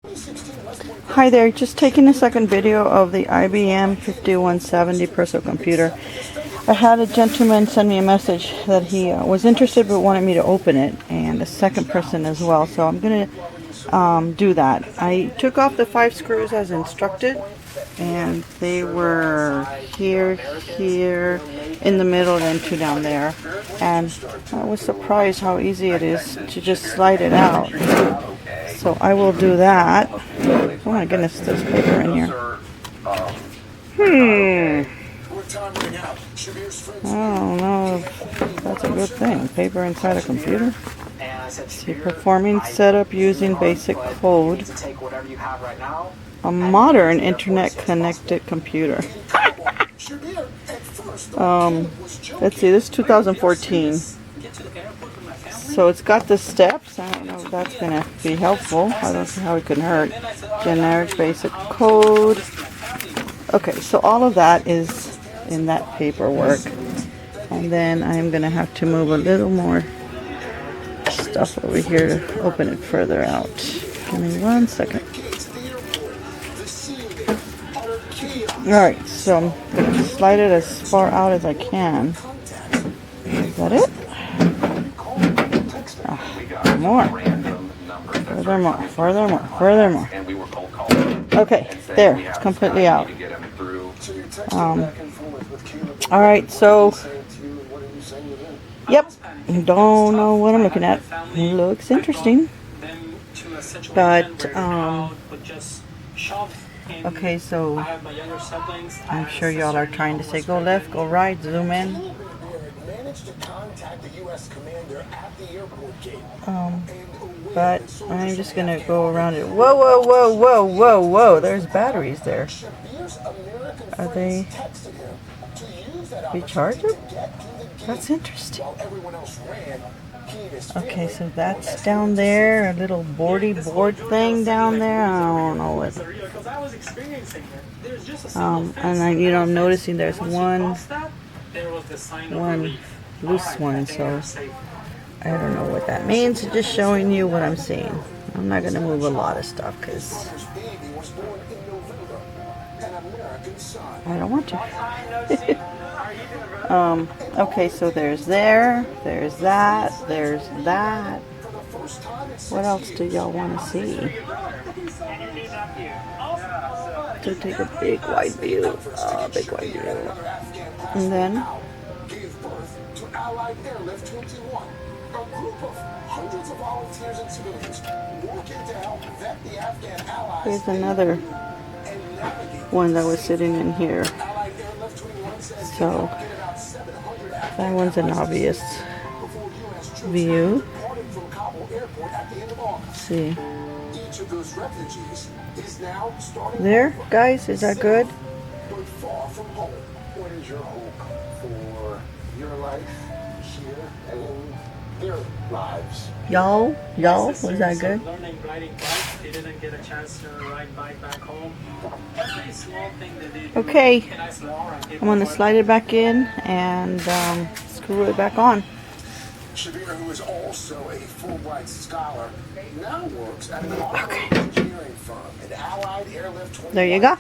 Hi there, just taking a second video of the IBM 5170 personal computer. I had a gentleman send me a message that he was interested but wanted me to open it, and a second person as well, so I'm going to do that. I took off the 5 screws as instructed, and they were here, here, in the middle, and 2 down there. And I was surprised how easy it is to just slide it out. So I will do that. Oh my goodness, there's paper in here. I don't know if that's a good thing. Paper inside a computer. See, performing setup using basic code. A modern internet connected computer. Let's see, this is 2014. So it's got the steps. I don't know if that's going to be helpful. I don't see how it can hurt. Generic basic code. Okay, so all of that is in that paperwork. And then I'm going to have to move a little more stuff over here to open it further out. Give me 1 second. Alright, so I'm going to slide it as far out as I can. Is that it? More. Furthermore, furthermore, furthermore. Okay, there, it's completely out. Alright, so, yep, don't know what I'm looking at. It looks interesting. But, okay, so, I'm sure y'all are trying to say, go left, go right, zoom in. But I'm just gonna go around it. Whoa, whoa, whoa, whoa, whoa, whoa! There's batteries there. Are they rechargeable? That's interesting. Okay, so that's down there. A little board thing down there. I don't know what. And then I'm noticing there's one loose one, so I don't know what that means. Just showing you what I'm seeing. I'm not going to move a lot of stuff because I don't want to. Okay, so there's that, there's that. What else do y'all want to see? To take a big wide view. Big wide view. And then Allied Airlift 21, a group of hundreds of volunteers and civilians working to help vet the Afghan allies. Here's another one that was sitting in here. So that one's an obvious view. Let's see. There, guys, is that good? What is your hope for your life here and their lives? Y'all, was that good? Learning riding bike, they didn't get a chance to ride bike back home. Every small thing that they do. Okay, I'm gonna slide it back in and screw it back on. Shabir, who is also a Fulbright scholar, now works at an engineering firm at Allied Airlift 21. There you go.